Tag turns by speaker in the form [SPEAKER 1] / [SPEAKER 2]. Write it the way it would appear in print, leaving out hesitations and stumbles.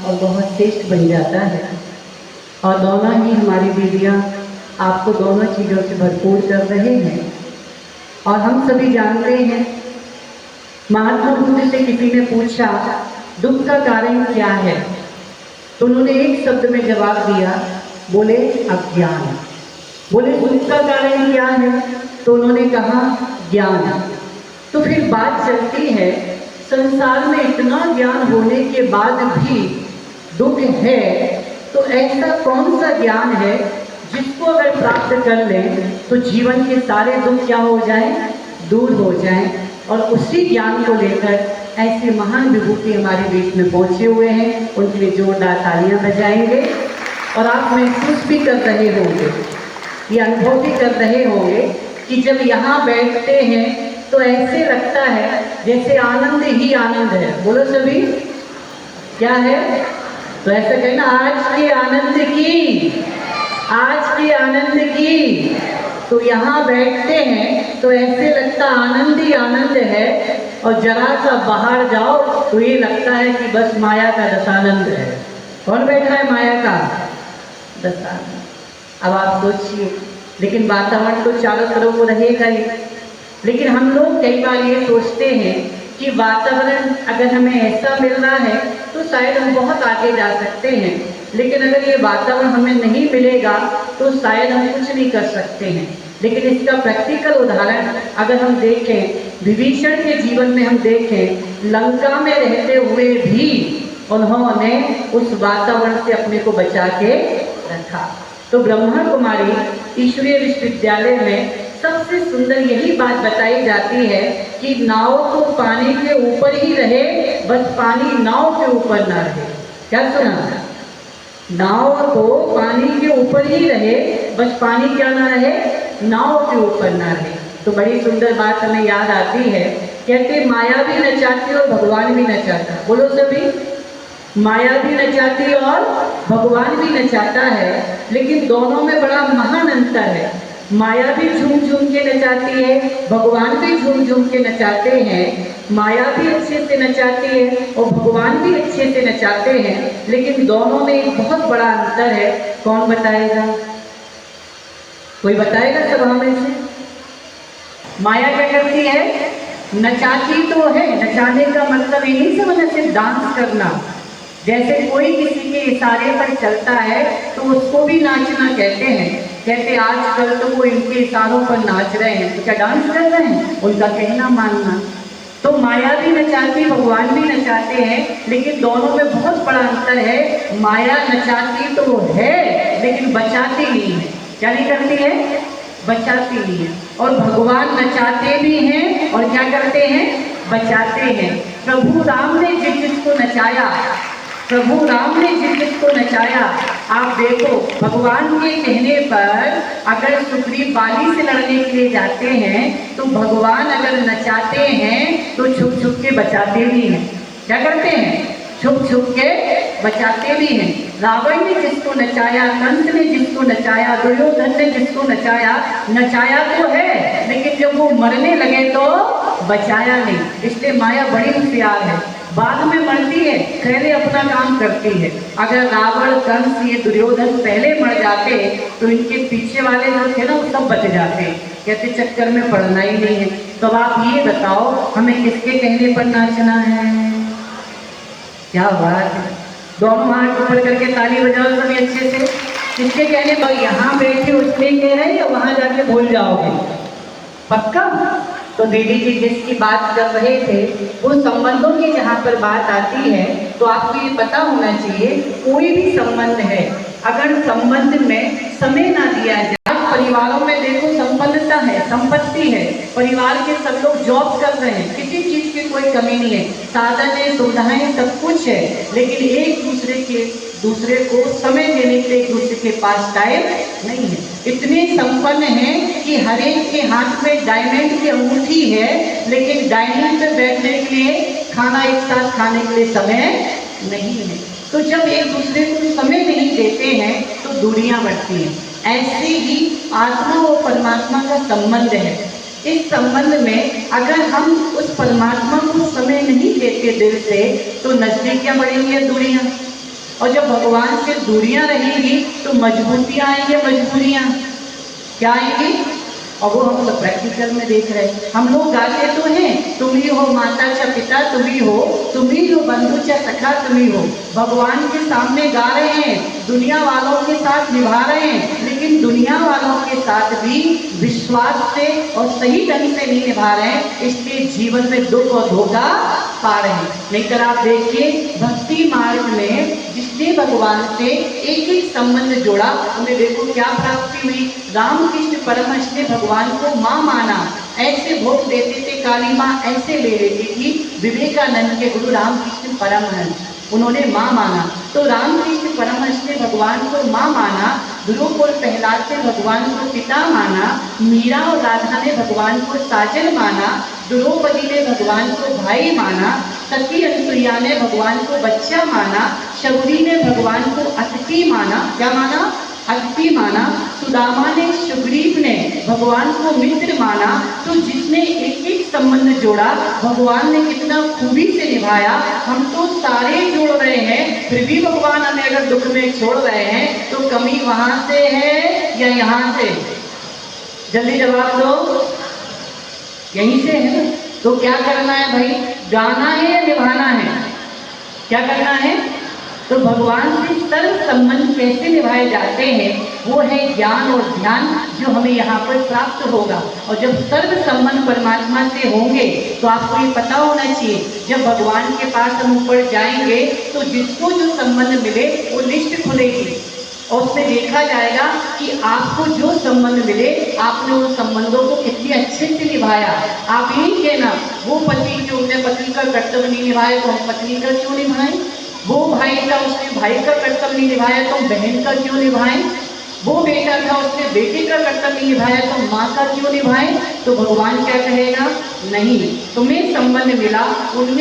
[SPEAKER 1] और बहुत श्रेष्ठ बन जाता है। और दोनों ही हमारी दीदियाँ आपको दोनों चीज़ों से भरपूर कर रहे हैं। और हम सभी जानते हैं, महात्मा बुद्ध से किसी ने पूछा दुख का कारण क्या है, तो उन्होंने एक शब्द में जवाब दिया, बोले अज्ञान। बोले दुख का कारण क्या है, तो उन्होंने कहा ज्ञान। तो फिर बात चलती है, संसार में इतना ज्ञान होने के बाद भी दुख है, तो ऐसा कौन सा ज्ञान है जिसको अगर प्राप्त कर लें तो जीवन के सारे दुख क्या हो जाएं, दूर हो जाएं। और उसी ज्ञान को लेकर ऐसे महान विभूति हमारे बीच में पहुंचे हुए हैं, उनके लिए जोरदार तालियां बजाएंगे। और आप महसूस भी कर रहे होंगे, ये अनुभव भी कर रहे होंगे कि जब यहाँ बैठते हैं तो ऐसे लगता है जैसे आनंद ही आनंद है। बोलो सभी, क्या है? तो ऐसा कहना, आज के आनंद की, आज के आनंद की। तो यहाँ बैठते हैं तो ऐसे लगता आनंद ही आनंद है, और जरा सा बाहर जाओ तो ये लगता है कि बस माया का रसानंद है। कौन बैठा है माया का रसानंद? अब आप सोचिए, लेकिन वातावरण तो चारों तरफ रहेगा ही। लेकिन हम लोग कई बार ये सोचते हैं कि वातावरण अगर हमें ऐसा मिल रहा है तो शायद हम बहुत आगे जा सकते हैं, लेकिन अगर ये वातावरण हमें नहीं मिलेगा तो शायद हम कुछ नहीं कर सकते हैं। लेकिन इसका प्रैक्टिकल उदाहरण अगर हम देखें, विभीषण के जीवन में हम देखें, लंका में रहते हुए भी उन्होंने उस वातावरण से अपने को बचा के रखा। तो ब्रह्मा कुमारी ईश्वरीय विश्वविद्यालय में सबसे सुंदर यही बात बताई जाती है कि नाव तो पानी के ऊपर ही रहे, बस पानी नाव के ऊपर ना रहे। क्या सुना? नाव तो पानी के ऊपर ही रहे, बस पानी क्या ना रहे, नाव के ऊपर ना रहे। तो बड़ी सुंदर बात हमें याद आती है, कहते माया भी नचाती और भगवान भी नचाता। बोलो सभी, माया भी नचाती और भगवान भी नचाता है, लेकिन दोनों में बड़ा महान अंतर है। माया भी झूम झूम के नचाती है, भगवान भी झूम झूम के नचाते हैं। माया भी अच्छे से नचाती है और भगवान भी अच्छे से नचाते हैं, लेकिन दोनों में एक बहुत बड़ा अंतर है। कौन बताएगा? कोई बताएगा सभा में से? माया क्या करती है? नचाती तो है। नचाने का मतलब ये नहीं समझना सिर्फ डांस करना। जैसे कोई किसी के इशारे पर चलता है तो उसको भी नाचना कहते हैं। कहते आजकल तो वो इनके इशारों पर नाच रहे हैं, तो क्या डांस कर रहे हैं? उनका कहना मानना। तो माया भी नचाती, भगवान भी नचाते हैं, लेकिन दोनों में बहुत बड़ा अंतर है। माया नचाती तो है लेकिन बचाती नहीं है। क्या नहीं करती है? बचाती नहीं है। और भगवान नचाते भी हैं और क्या करते हैं? बचाते हैं। प्रभु राम ने जिस जिसको नचाया, प्रभु राम ने जिस जिसको नचाया, आप देखो भगवान के कहने पर अगर सुग्रीव बाली से लड़ने के लिए जाते हैं तो भगवान अगर नचाते हैं तो छुप छुप के बचाते भी हैं। क्या करते हैं? छुप छुप के बचाते भी हैं। रावण ने जिसको नचाया, कंस ने जिसको नचाया, दुर्योधन ने जिसको नचाया, नचाया तो है, लेकिन जब वो मरने लगे तो बचाया नहीं। इसलिए माया बड़ी होशियार है, बाद में मरती है, पहले अपना काम करती है। अगर रावण, कंस, ये दुर्योधन पहले मर जाते तो इनके पीछे वाले जो थे ना वो सब बच जाते। कहते चक्कर में पड़ना ही नहीं है। तो अब आप ये बताओ हमें किसके कहने पर नाचना है? क्या बात है, दोनों हाथ ऊपर करके ताली बजाओ सभी अच्छे से। किसके कहने पर? यहाँ बैठे उसके कह रहे हैं या वहाँ जाके भूल जाओगे? पक्का? तो दीदी जी जिसकी बात कर रहे थे वो संबंधों की जहाँ पर बात आती है तो आपको ये पता होना चाहिए, कोई भी संबंध है अगर संबंध में समय ना दिया जाए। परिवारों में देखो संपन्नता है, संपत्ति है, परिवार के सब लोग जॉब कर रहे हैं, किसी चीज की कोई कमी नहीं है, साधन है, सुविधाएं, सब कुछ है, लेकिन एक दूसरे को समय देने के लिए एक दूसरे के पास टाइम नहीं है। इतने संपन्न हैं कि हर एक के हाथ में डायमंड की अंगूठी है, लेकिन डाइनिंग पे बैठने के लिए, खाना एक साथ खाने के लिए समय नहीं है। तो जब एक दूसरे को समय नहीं देते हैं तो दूरियां बढ़ती हैं। ऐसे ही आत्मा और परमात्मा का संबंध है। इस संबंध में अगर हम उस परमात्मा को समय नहीं देते दिल से तो नजदीकियां बढ़ेंगी या दूरियां? और जब भगवान से दूरियां रहेंगी तो मजबूतियां आएंगी, मजबूरियां क्या आएंगी। और वो हम सब प्रैक्टिकल में देख रहे हैं। हम लोग गाते तो हैं, तुम ही हो माता च पिता, तुम ही हो बंधु च सखा, तुम ही हो। भगवान के सामने गा रहे हैं, दुनिया वालों के साथ निभा रहे हैं, लेकिन दुनिया वालों के साथ भी विश्वास से और सही ढंग से नहीं निभा रहे हैं, इसलिए जीवन में दुख और धोखा पा रहे हैं। नहीं तो आप देखिए भक्ति मार्ग में जिसने भगवान से एक एक संबंध जोड़ा, उन्हें देखो क्या प्राप्ति हुई। रामकृष्ण परमहंस ने भगवान को माँ माना, ऐसे भोग देते थे, काली माँ ऐसे ले लेती थी। विवेकानंद के गुरु रामकृष्ण परमहंस, उन्होंने माँ माना। तो रामकृष्ण परमहंस ने भगवान को माँ माना, ध्रुव और प्रहलाद ने भगवान को पिता माना, मीरा और राधा ने भगवान को साजन माना, द्रौपदी ने भगवान को भाई माना, सती अनुसुईया ने भगवान को बच्चा माना, शबरी ने भगवान को अतिथि माना। क्या माना? अतिथि माना। सुदामा ने, सुग्रीव ने भगवान को मित्र माना। तो जिसने एक एक संबंध जोड़ा, भगवान ने कितना खूबी से निभाया। हम तो सारे जोड़ रहे हैं, फिर भी भगवान हमें अगर दुख में छोड़ रहे हैं तो कमी वहां से है या यहाँ से? जल्दी जवाब दो। यहीं से है ना। तो क्या करना है भाई? गाना है या निभाना है? क्या करना है? तो भगवान से सर्व संबंध कैसे निभाए जाते हैं, वो है ज्ञान और ध्यान, जो हमें यहाँ पर प्राप्त होगा। और जब सर्व संबंध परमात्मा से होंगे तो आपको ये पता होना चाहिए, जब भगवान के पास हम ऊपर जाएंगे तो जिसको जो संबंध मिले वो लिस्ट खुलेगी और उसमें देखा जाएगा कि आपको जो संबंध मिले, आपने उन संबंधों को कितनी अच्छे से निभाया। आप यही कहना, वो पति जो उसने पत्नी का कर्तव्य नहीं निभाया तो हम पत्नी का क्यों निभाएं? वो भाई था, उसने भाई का कर्तव्य नहीं निभाया तो हम बहन का क्यों निभाएं? वो बेटा था, उसने बेटे का कर्तव्य नहीं निभाया तो माँ का क्यों निभाएं? तो भगवान क्या कहेगा? नहीं, तुम्हें संबंध मिला उनमें